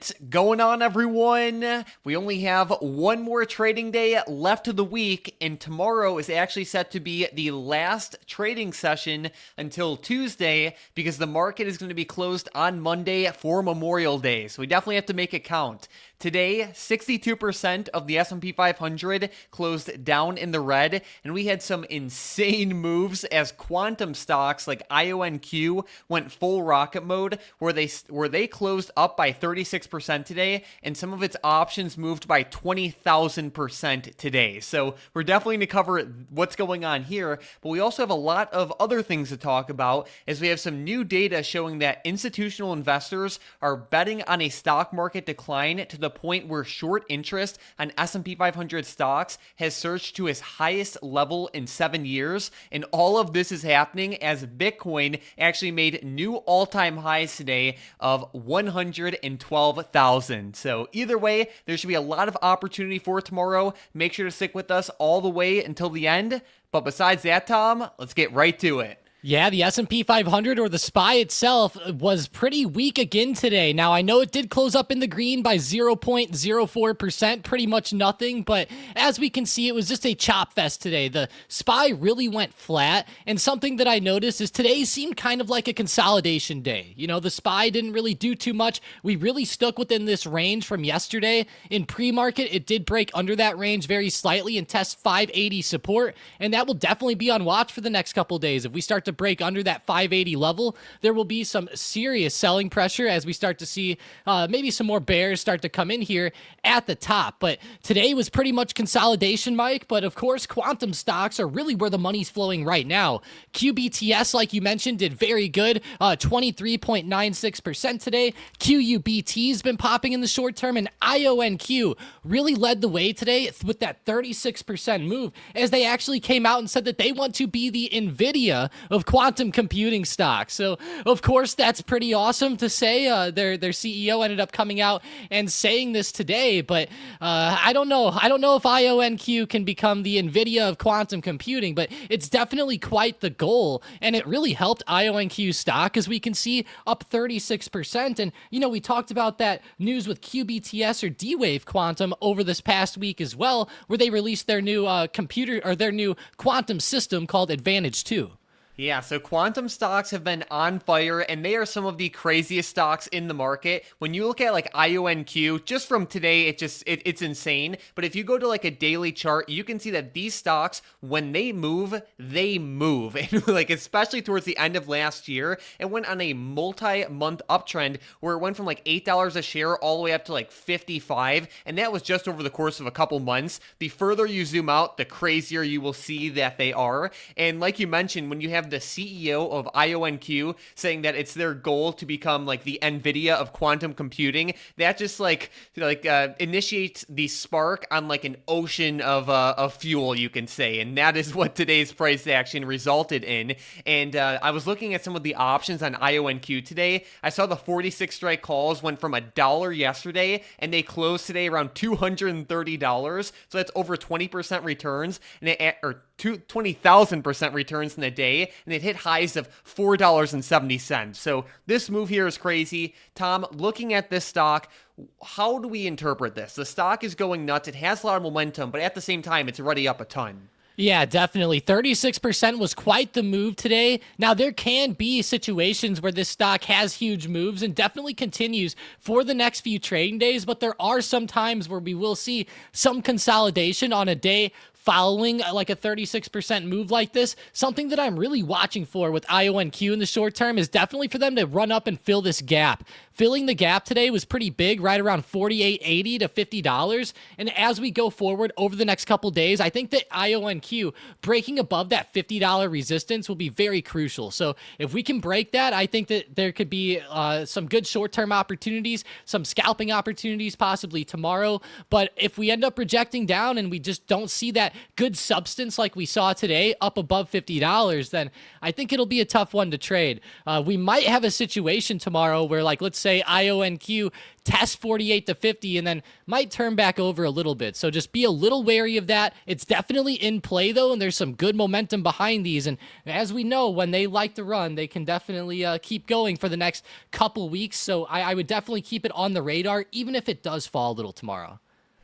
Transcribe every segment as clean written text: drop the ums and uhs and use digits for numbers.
What's going on, everyone? We only have one more trading day left of the week, and tomorrow is actually set to be the last trading session until Tuesday because the market is going to be closed on Monday for Memorial Day. So we definitely have to make it count. Today, 62% of the S&P 500 closed down in the red, and we had some insane moves as quantum stocks like IONQ went full rocket mode, where they closed up by 36% today, and some of its options moved by 20,000% today. So we're definitely going to cover what's going on here, but we also have a lot of other things to talk about, as we have some new data showing that institutional investors are betting on a stock market decline to the point where short interest on S&P 500 stocks has surged to its highest level in 7 years, and all of this is happening as Bitcoin actually made new all-time highs today of 112,000. So either way, there should be a lot of opportunity for tomorrow. Make sure to stick with us all the way until the end. But besides that, Tom, let's get right to it. Yeah, the S&P 500, or the SPY itself, was pretty weak again today. Now, I know it did close up in the green by 0.04%, pretty much nothing, but as we can see, it was just a chop fest today. The SPY really went flat, and something that I noticed is today seemed kind of like a consolidation day. You know, the SPY didn't really do too much. We really stuck within this range from yesterday. In pre-market, it did break under that range very slightly and test 580 support, and that will definitely be on watch for the next couple days. If we start to break under that 580 level, there will be some serious selling pressure as we start to see maybe some more bears start to come in here at the top. But today was pretty much consolidation, Mike. But of course, quantum stocks are really where the money's flowing right now. QBTS, like you mentioned, did very good, 23.96% today. QUBT's been popping in the short term, and IONQ really led the way today with that 36% move, as they actually came out and said that they want to be the NVIDIA of quantum computing stocks. So, of course, that's pretty awesome to say. Their CEO ended up coming out and saying this today, but I don't know. I don't know if IONQ can become the NVIDIA of quantum computing, but it's definitely quite the goal, and it really helped IONQ stock, as we can see, up 36%. And, you know, we talked about that news with QBTS or D-Wave Quantum over this past week as well, where they released their new their new quantum system called Advantage 2. Yeah, so quantum stocks have been on fire, and they are some of the craziest stocks in the market. When you look at like IONQ, just from today, it's insane. But if you go to like a daily chart, you can see that these stocks, when they move, they move. And like especially towards the end of last year, it went on a multi-month uptrend where it went from like $8 a share all the way up to like 55, and that was just over the course of a couple months. The further you zoom out, the crazier you will see that they are. And like you mentioned, when you have the CEO of IONQ saying that it's their goal to become like the NVIDIA of quantum computing, that just initiates the spark on like an ocean of fuel, you can say. And that is what today's price action resulted in. And I was looking at some of the options on IONQ today. I saw the 46 strike calls went from $1 yesterday, and they closed today around $230. So that's over 20% returns, and 20,000% returns in a day, and it hit highs of $4.70. So this move here is crazy. Tom, looking at this stock, how do we interpret this? The stock is going nuts. It has a lot of momentum, but at the same time, it's already up a ton. Yeah, definitely. 36% was quite the move today. Now, there can be situations where this stock has huge moves and definitely continues for the next few trading days, but there are some times where we will see some consolidation on a day following like a 36% move like this. Something that I'm really watching for with IONQ in the short term is definitely for them to run up and fill this gap. Filling the gap today was pretty big, right around $48.80 to $50. And as we go forward over the next couple days, I think that IONQ breaking above that $50 resistance will be very crucial. So if we can break that, I think that there could be some good short-term opportunities, some scalping opportunities possibly tomorrow. But if we end up rejecting down and we just don't see that that good substance like we saw today up above $50, then I think it'll be a tough one to trade. We might have a situation tomorrow where, like, let's say IONQ tests 48 to 50 and then might turn back over a little bit. So just be a little wary of that. It's definitely in play though, and there's some good momentum behind these. And as we know, when they like to run, they can definitely keep going for the next couple weeks. So I would definitely keep it on the radar, even if it does fall a little tomorrow.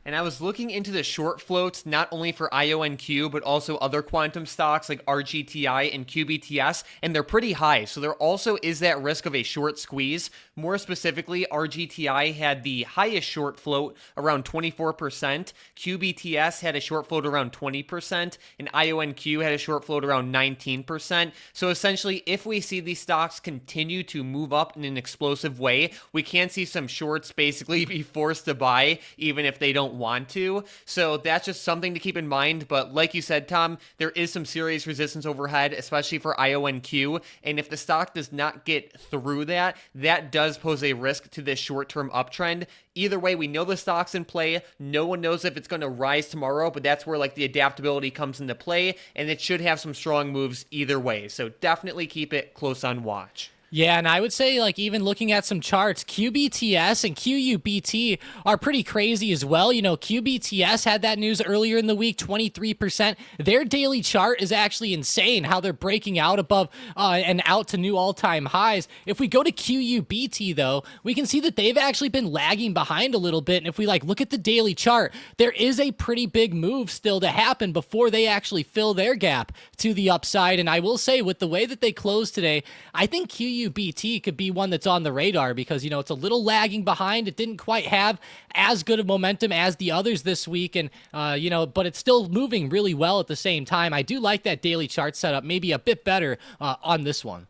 And I was looking into the short floats, not only for IONQ, but also other quantum stocks like RGTI and QBTS, and they're pretty high. So there also is that risk of a short squeeze. More specifically, RGTI had the highest short float, around 24%. QBTS had a short float around 20%, and IONQ had a short float around 19%. So essentially, if we see these stocks continue to move up in an explosive way, we can see some shorts basically be forced to buy, even if they don't want to. So that's just something to keep in mind. But like you said, Tom, there is some serious resistance overhead, especially for IONQ. And if the stock does not get through that, that does pose a risk to this short-term uptrend. Either way, we know the stock's in play. No one knows if it's going to rise tomorrow, but that's where like the adaptability comes into play, and it should have some strong moves either way. So definitely keep it close on watch. Yeah, and I would say, like, even looking at some charts, QBTS and QUBT are pretty crazy as well. You know, QBTS had that news earlier in the week, 23%. Their daily chart is actually insane, how they're breaking out above and out to new all-time highs. If we go to QUBT, though, we can see that they've actually been lagging behind a little bit. And if we, like, look at the daily chart, there is a pretty big move still to happen before they actually fill their gap to the upside. And I will say, with the way that they closed today, I think QUBT could be one that's on the radar because, you know, it's a little lagging behind. It didn't quite have as good of momentum as the others this week. And, you know, but it's still moving really well at the same time. I do like that daily chart setup, maybe a bit better on this one.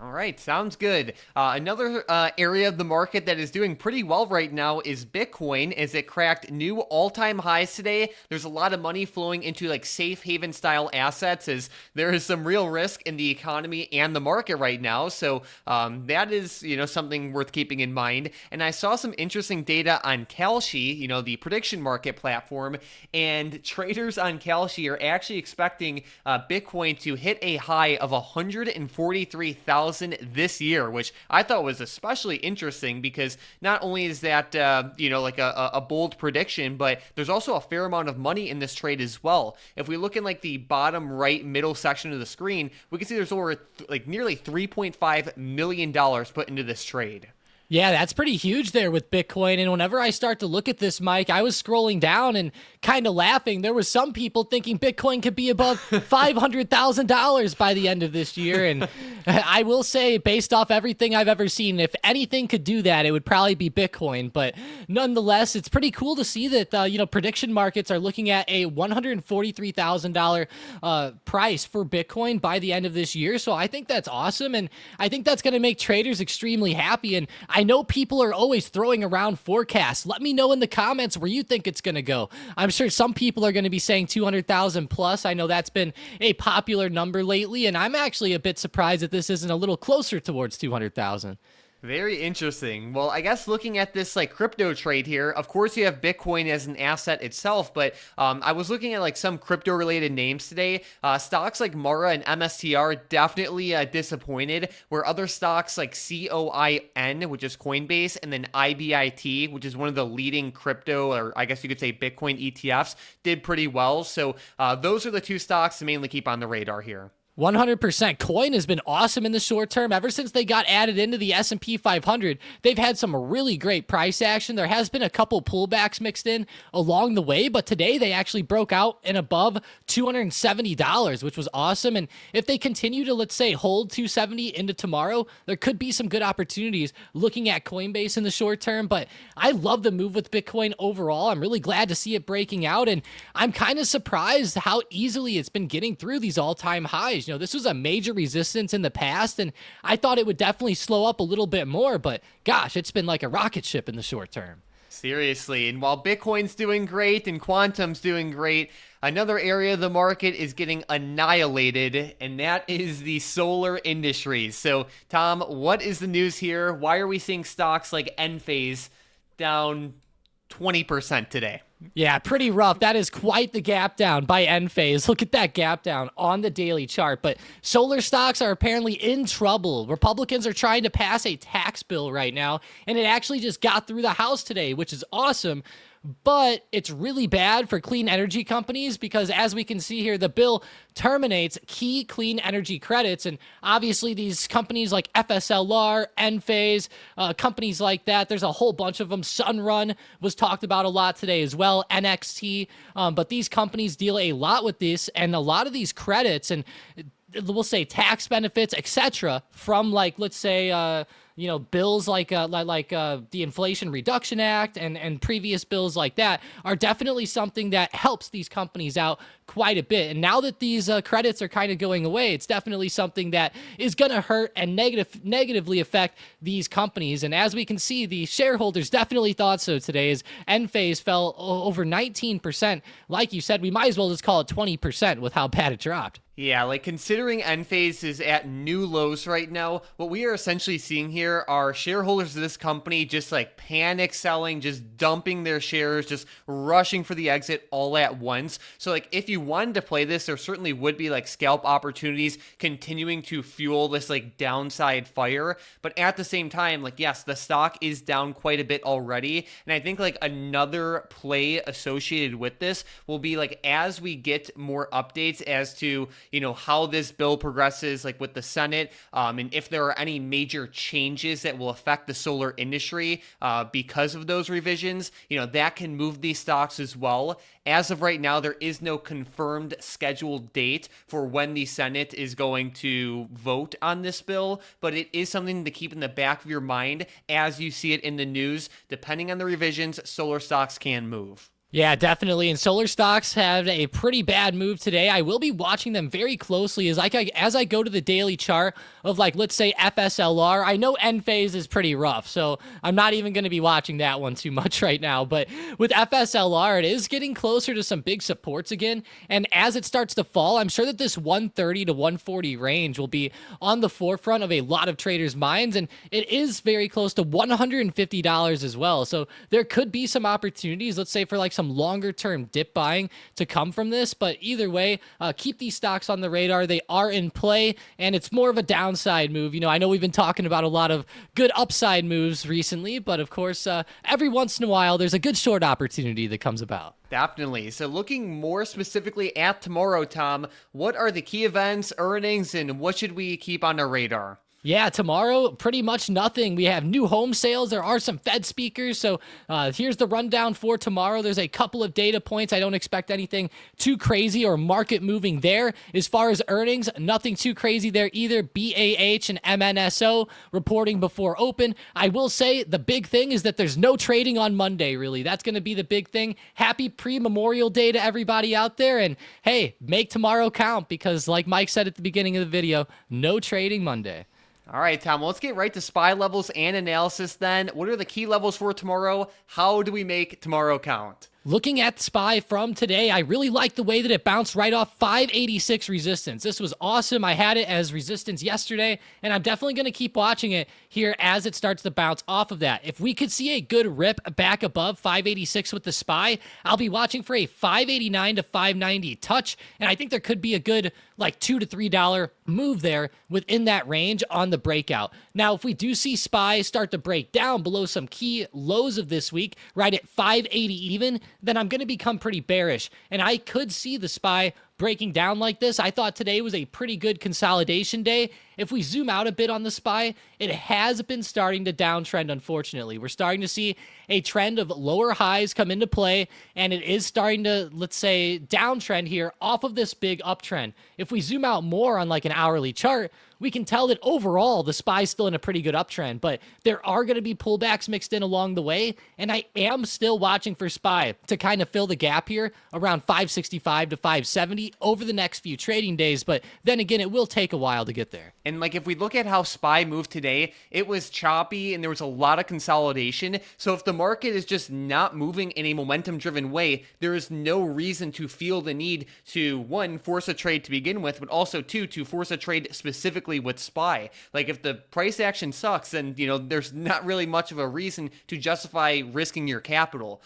All right, sounds good. Another area of the market that is doing pretty well right now is Bitcoin, as it cracked new all-time highs today. There's a lot of money flowing into like safe haven style assets, as there is some real risk in the economy and the market right now. So that is, you know, something worth keeping in mind. And I saw some interesting data on Kalshi, you know, the prediction market platform, and traders on Kalshi are actually expecting Bitcoin to hit a high of 143,000 this year, which I thought was especially interesting because not only is that, you know, like a bold prediction, but there's also a fair amount of money in this trade as well. If we look in like the bottom right middle section of the screen, we can see there's over like nearly $3.5 million put into this trade. Yeah, that's pretty huge there with Bitcoin. And whenever I start to look at this, Mike, I was scrolling down and kind of laughing. There was some people thinking Bitcoin could be above $500,000 by the end of this year. And I will say, based off everything I've ever seen, if anything could do that, it would probably be Bitcoin. But nonetheless, it's pretty cool to see that, you know, prediction markets are looking at a $143,000 price for Bitcoin by the end of this year. So I think that's awesome. And I think that's going to make traders extremely happy. And I know people are always throwing around forecasts. Let me know in the comments where you think it's going to go. I'm sure some people are going to be saying 200,000 plus. I know that's been a popular number lately, and I'm actually a bit surprised that this isn't a little closer towards 200,000. Very interesting. Well, I guess looking at this like crypto trade here, of course you have Bitcoin as an asset itself, but I was looking at like some crypto related names today. Stocks like Mara and MSTR definitely disappointed, where other stocks like COIN, which is Coinbase, and then IBIT, which is one of the leading crypto, or I guess you could say Bitcoin ETFs, did pretty well. So those are the two stocks to mainly keep on the radar here. 100%. Coin has been awesome in the short term. Ever since they got added into the S&P 500, they've had some really great price action. There has been a couple pullbacks mixed in along the way, but today they actually broke out and above $270, which was awesome. And if they continue to, let's say, hold 270 into tomorrow, there could be some good opportunities looking at Coinbase in the short term. But I love the move with Bitcoin overall. I'm really glad to see it breaking out, and I'm kind of surprised how easily it's been getting through these all-time highs. You know, this was a major resistance in the past, and I thought it would definitely slow up a little bit more, but gosh, it's been like a rocket ship in the short term. Seriously, and while Bitcoin's doing great and Quantum's doing great, another area of the market is getting annihilated, and that is the solar industry. So, Tom, what is the news here? Why are we seeing stocks like Enphase down 20% today. Yeah, pretty rough. That is quite the gap down by end phase. Look at that gap down on the daily chart. But solar stocks are apparently in trouble. Republicans are trying to pass a tax bill right now, and it actually just got through the House today, which is awesome. But it's really bad for clean energy companies because, as we can see here, the bill terminates key clean energy credits. And obviously, these companies like FSLR, Enphase, companies like that, there's a whole bunch of them. Sunrun was talked about a lot today as well, NXT. But these companies deal a lot with this, and a lot of these credits and we'll say tax benefits, etc., from like, let's say, bills like the Inflation Reduction Act and previous bills like that are definitely something that helps these companies out quite a bit. And now that these credits are kind of going away, it's definitely something that is going to hurt and negatively affect these companies. And as we can see, the shareholders definitely thought so today as Enphase fell over 19%. Like you said, we might as well just call it 20% with how bad it dropped. Yeah, like considering Enphase is at new lows right now, what we are essentially seeing here are shareholders of this company just like panic selling, just dumping their shares, just rushing for the exit all at once. So like if you wanted to play this, there certainly would be like scalp opportunities continuing to fuel this like downside fire. But at the same time, like yes, the stock is down quite a bit already. And I think like another play associated with this will be like as we get more updates as to how this bill progresses, like with the Senate, and if there are any major changes that will affect the solar industry because of those revisions, that can move these stocks as well. As of right now, there is no confirmed scheduled date for when the Senate is going to vote on this bill, but it is something to keep in the back of your mind as you see it in the news. Depending on the revisions, solar stocks can move. Yeah, definitely. And solar stocks had a pretty bad move today. I will be watching them very closely as I go to the daily chart of like, let's say FSLR. I know Enphase is pretty rough, so I'm not even going to be watching that one too much right now. But with FSLR, it is getting closer to some big supports again. And as it starts to fall, I'm sure that this 130 to 140 range will be on the forefront of a lot of traders' minds. And it is very close to $150 as well. So there could be some opportunities, let's say for like some longer term dip buying to come from this. But either way, keep these stocks on the radar. They are in play, and it's more of a downside move. I know we've been talking about a lot of good upside moves recently, but of course, every once in a while, there's a good short opportunity that comes about. Definitely. So looking more specifically at tomorrow, Tom, what are the key events, earnings, and what should we keep on our radar? Yeah, tomorrow, pretty much nothing. We have new home sales. There are some Fed speakers. So here's the rundown for tomorrow. There's a couple of data points. I don't expect anything too crazy or market moving there. As far as earnings, nothing too crazy there either. BAH and MNSO reporting before open. I will say the big thing is that there's no trading on Monday, really. That's going to be the big thing. Happy pre-Memorial Day to everybody out there. And hey, make tomorrow count because like Mike said at the beginning of the video, no trading Monday. All right, Tom, well, let's get right to SPY levels and analysis then. What are the key levels for tomorrow? How do we make tomorrow count? Looking at SPY from today, I really like the way that it bounced right off 586 resistance. This was awesome. I had it as resistance yesterday, and I'm definitely going to keep watching it here as it starts to bounce off of that. If we could see a good rip back above 586 with the SPY, I'll be watching for a 589 to 590 touch, and I think there could be a good like $2 to $3 move there within that range on the breakout. Now, if we do see SPY start to break down below some key lows of this week, right at 580 even, then I'm going to become pretty bearish. And I could see the SPY breaking down like this. I thought today was a pretty good consolidation day. If we zoom out a bit on the SPY, it has been starting to downtrend, unfortunately. We're starting to see a trend of lower highs come into play, and it is starting to, let's say, downtrend here off of this big uptrend. If we zoom out more on like an hourly chart, we can tell that overall the SPY is still in a pretty good uptrend, but there are going to be pullbacks mixed in along the way, and I am still watching for SPY to kind of fill the gap here around 565 to 570 see over the next few trading days, but then again, it will take a while to get there. And like, if we look at how SPY moved today, it was choppy and there was a lot of consolidation. So if the market is just not moving in a momentum driven way, there is no reason to feel the need to, one, force a trade to begin with, but also two, to force a trade specifically with SPY. Like, if the price action sucks, then, there's not really much of a reason to justify risking your capital.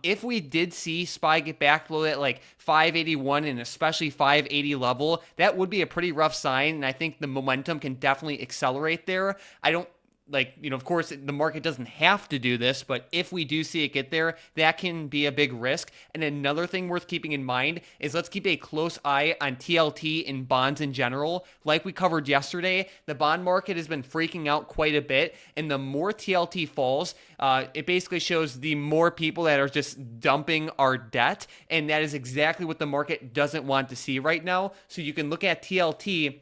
If we did see SPY get back below that like 581 and especially 580 level, that would be a pretty rough sign. And I think the momentum can definitely accelerate there. I don't of course, the market doesn't have to do this, but if we do see it get there, that can be a big risk. And another thing worth keeping in mind is let's keep a close eye on TLT and bonds in general. Like we covered yesterday, the bond market has been freaking out quite a bit, and the more TLT falls, it basically shows the more people that are just dumping our debt, and that is exactly what the market doesn't want to see right now. So you can look at TLT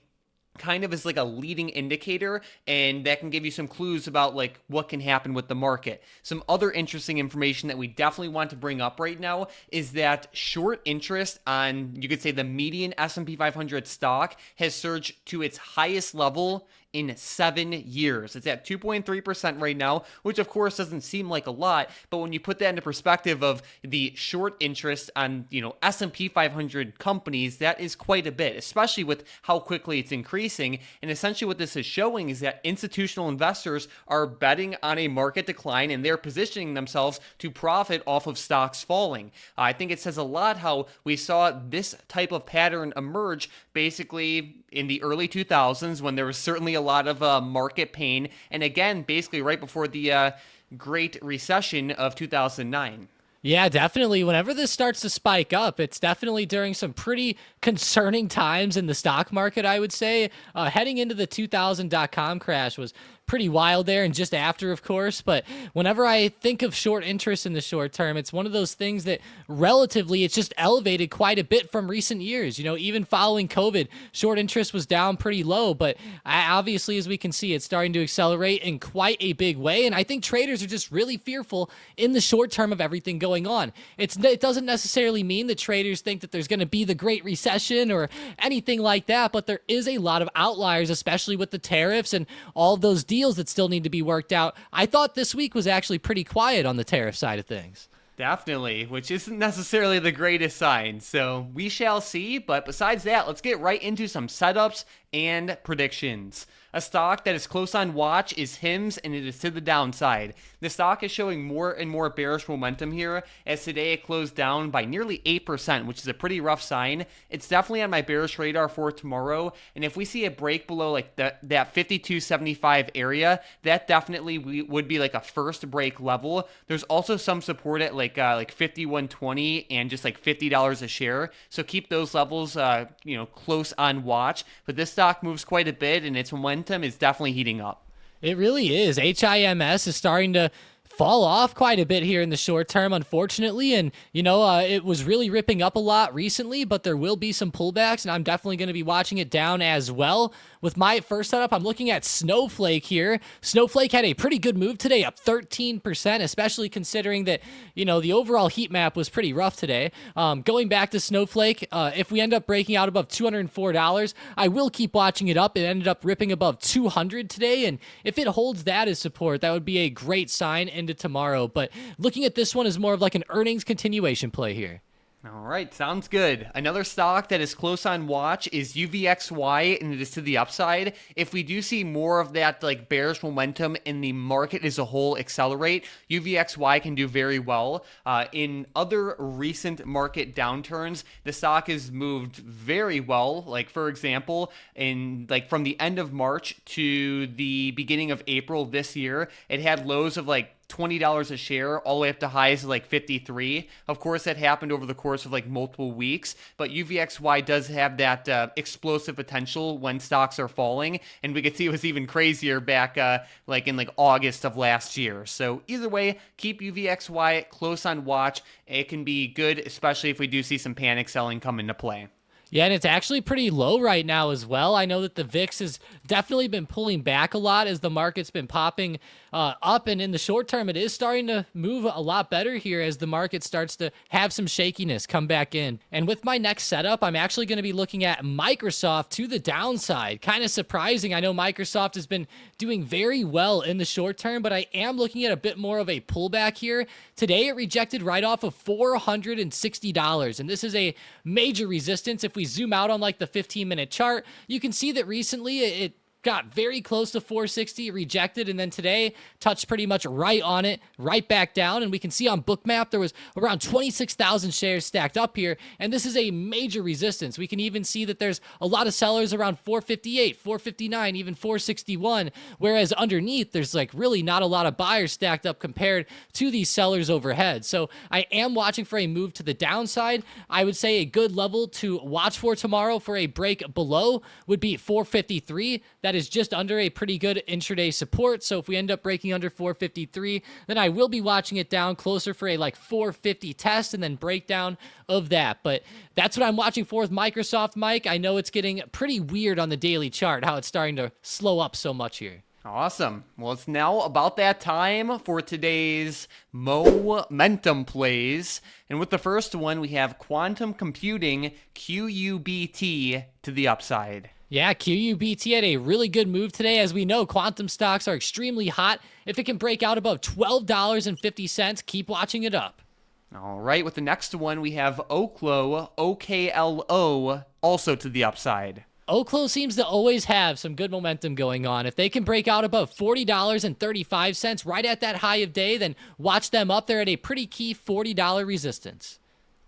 kind of as like a leading indicator, and that can give you some clues about like what can happen with the market. Some other interesting information that we definitely want to bring up right now is that short interest on, you could say, the median S&P 500 stock has surged to its highest level in 7 years. It's at 2.3% right now, which of course doesn't seem like a lot, but when you put that into perspective of the short interest on, S&P 500 companies, that is quite a bit, especially with how quickly it's increasing. And essentially what this is showing is that institutional investors are betting on a market decline, and they're positioning themselves to profit off of stocks falling. I think it says a lot how we saw this type of pattern emerge basically in the early 2000s, when there was certainly a lot of market pain, and again, basically right before the Great Recession of 2009. Yeah, definitely. Whenever this starts to spike up, it's definitely during some pretty concerning times in the stock market, I would say. Heading into the 2000.com crash was pretty wild there, and just after, of course. But whenever I think of short interest in the short term, it's one of those things that relatively it's just elevated quite a bit from recent years. Even following COVID, short interest was down pretty low, but obviously, as we can see, it's starting to accelerate in quite a big way. And I think traders are just really fearful in the short term of everything going on. It doesn't necessarily mean that traders think that there's going to be the Great Recession or anything like that, but there is a lot of outliers, especially with the tariffs and all of those deals that still need to be worked out. I thought this week was actually pretty quiet on the tariff side of things. Definitely, which isn't necessarily the greatest sign. So we shall see. But besides that, let's get right into some setups and predictions. A stock that is close on watch is HIMS, and it is to the downside. The stock is showing more and more bearish momentum here, as today it closed down by nearly 8%, which is a pretty rough sign. It's definitely on my bearish radar for tomorrow, and if we see a break below like that 52.75 area, that definitely would be like a first break level. There's also some support at like 51.20 and just like $50 a share, so keep those levels close on watch. But this stock moves quite a bit, and its momentum is definitely heating up. It really is. HIMS is starting to fall off quite a bit here in the short term, unfortunately. And, it was really ripping up a lot recently, but there will be some pullbacks, and I'm definitely going to be watching it down as well. With my first setup, I'm looking at Snowflake here. Snowflake had a pretty good move today, up 13%, especially considering that, the overall heat map was pretty rough today. Going back to Snowflake, if we end up breaking out above $204, I will keep watching it up. It ended up ripping above 200 today, and if it holds that as support, that would be a great sign into tomorrow. But looking at this one is more of like an earnings continuation play here. All right, sounds good. Another stock that is close on watch is UVXY, and it is to the upside. If we do see more of that like bearish momentum in the market as a whole accelerate, UVXY can do very well. In other recent market downturns, the stock has moved very well. Like, for example, in like from the end of March to the beginning of April this year, it had lows of like $20 a share all the way up to highs of like 53. Of course, that happened over the course of like multiple weeks, but UVXY does have that explosive potential when stocks are falling, and we could see it was even crazier back in August of last year. So either way, keep UVXY close on watch. It can be good, especially if we do see some panic selling come into play. Yeah, and it's actually pretty low right now as well. I know that the VIX has definitely been pulling back a lot as the market's been popping up, and in the short term, it is starting to move a lot better here as the market starts to have some shakiness come back in. And with my next setup, I'm actually going to be looking at Microsoft to the downside. Kind of surprising. I know Microsoft has been doing very well in the short term, but I am looking at a bit more of a pullback here. Today, it rejected right off of $460, and this is a major resistance. If we zoom out on like the 15-minute chart, you can see that recently it got very close to 460, rejected, and then today touched pretty much right on it, right back down. And we can see on Bookmap there was around 26,000 shares stacked up here, and this is a major resistance. We can even see that there's a lot of sellers around 458, 459, even 461, whereas underneath there's like really not a lot of buyers stacked up compared to these sellers overhead. So I am watching for a move to the downside. I would say a good level to watch for tomorrow for a break below would be 453. That is just under a pretty good intraday support. So if we end up breaking under 453, then I will be watching it down closer for a like 450 test and then breakdown of that. But that's what I'm watching for with Microsoft, Mike. I know it's getting pretty weird on the daily chart, how it's starting to slow up so much here. Awesome. Well, it's now about that time for today's momentum plays. And with the first one, we have quantum computing, QUBT, to the upside. Yeah, QUBT had a really good move today. As we know, quantum stocks are extremely hot. If it can break out above $12.50, keep watching it up. All right, with the next one, we have Oklo, OKLO, also to the upside. Oklo seems to always have some good momentum going on. If they can break out above $40.35 right at that high of day, then watch them up there at a pretty key $40 resistance.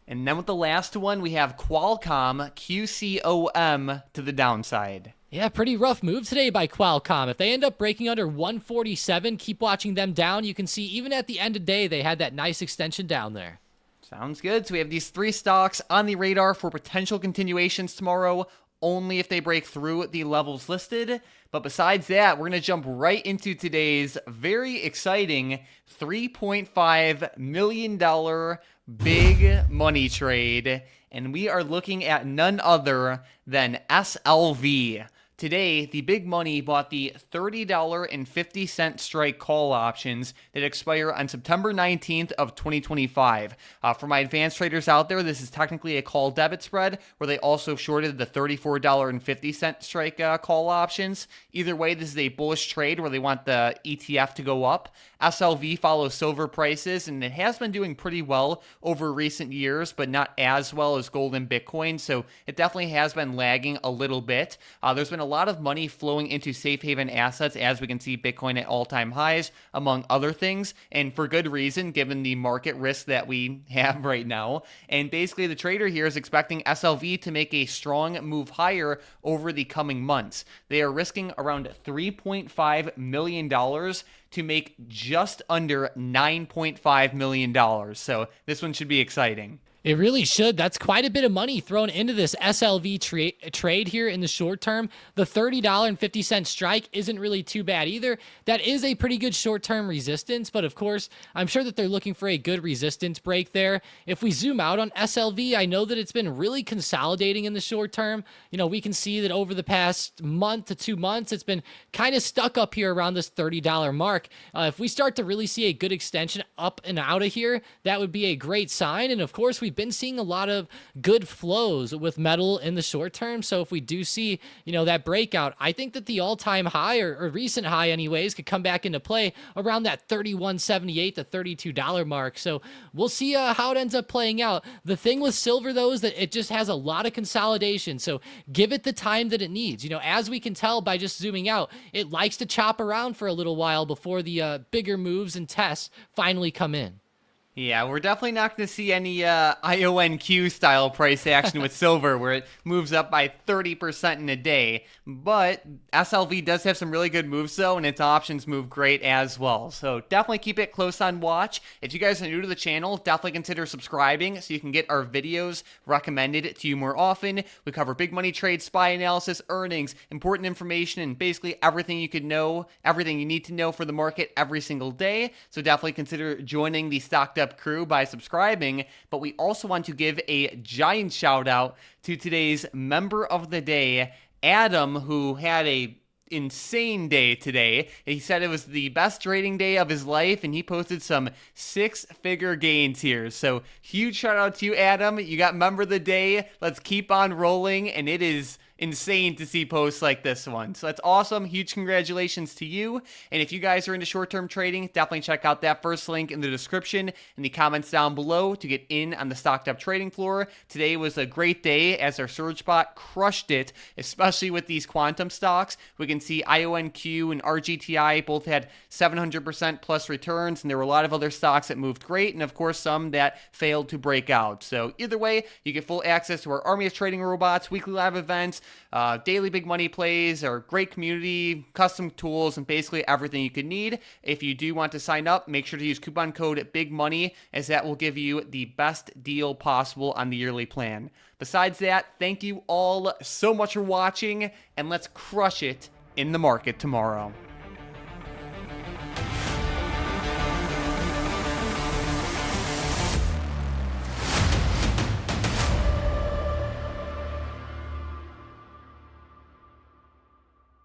And then with the last one, we have Qualcomm, QCOM, to the downside. Yeah, pretty rough move today by Qualcomm. If they end up breaking under 147, keep watching them down. You can see even at the end of the day, they had that nice extension down there. Sounds good. So we have these three stocks on the radar for potential continuations tomorrow, only if they break through the levels listed. But besides that, we're going to jump right into today's very exciting $3.5 million big money trade. And we are looking at none other than SLV. Today, the big money bought the $30.50 strike call options that expire on September 19th of 2025. For my advanced traders out there, this is technically a call debit spread where they also shorted the $34.50 strike call options. Either way, this is a bullish trade where they want the ETF to go up. SLV follows silver prices, and it has been doing pretty well over recent years, but not as well as gold and Bitcoin, so it definitely has been lagging a little bit. There's been a lot of money flowing into safe haven assets, as we can see Bitcoin at all-time highs, among other things, and for good reason, given the market risk that we have right now. And basically, the trader here is expecting SLV to make a strong move higher over the coming months. They are risking around $3.5 million to make just under $9.5 million. So this one should be exciting. It really should. That's quite a bit of money thrown into this SLV trade here in the short term. The $30.50 strike isn't really too bad either. That is a pretty good short-term resistance, but of course, I'm sure that they're looking for a good resistance break there. If we zoom out on SLV, I know that it's been really consolidating in the short term. You know, we can see that over the past month to 2 months, it's been kind of stuck up here around this $30 mark. If we start to really see a good extension up and out of here, that would be a great sign. And of course, we've been seeing a lot of good flows with metal in the short term. So if we do see, you know, that breakout, I think that the all-time high or recent high anyways could come back into play around that $31.78 to $32 mark. So we'll see how it ends up playing out. The thing with silver though is that it just has a lot of consolidation. So give it the time that it needs. You know, as we can tell by just zooming out, it likes to chop around for a little while before the bigger moves and tests finally come in. Yeah, we're definitely not going to see any IONQ style price action with silver where it moves up by 30% in a day. But SLV does have some really good moves though, and its options move great as well. So definitely keep it close on watch. If you guys are new to the channel, definitely consider subscribing so you can get our videos recommended to you more often. We cover big money trades, SPY analysis, earnings, important information, and basically everything you could know, everything you need to know for the market every single day. So definitely consider joining the StockedUp StockedUp crew by subscribing, but we also want to give a giant shout out to today's member of the day, Adam, who had a insane day today. He said it was the best trading day of his life, and he posted some 6-figure gains here. So huge shout out to you, Adam. You got member of the day. Let's keep on rolling, and it is insane to see posts like this one. So that's awesome. Huge congratulations to you. And if you guys are into short-term trading, definitely check out that first link in the description and the comments down below to get in on the StockedUp trading floor. Today was a great day as our surge bot crushed it, especially with these quantum stocks. We can see IONQ and RGTI both had 700% plus returns, and there were a lot of other stocks that moved great, and of course some that failed to break out. So either way, you get full access to our army of trading robots, weekly live events, daily big money plays, our great community, custom tools, and basically everything you could need. If you do want to sign up, make sure to use coupon code BIGMONEY, as that will give you the best deal possible on the yearly plan. Besides that, thank you all so much for watching, and let's crush it in the market tomorrow.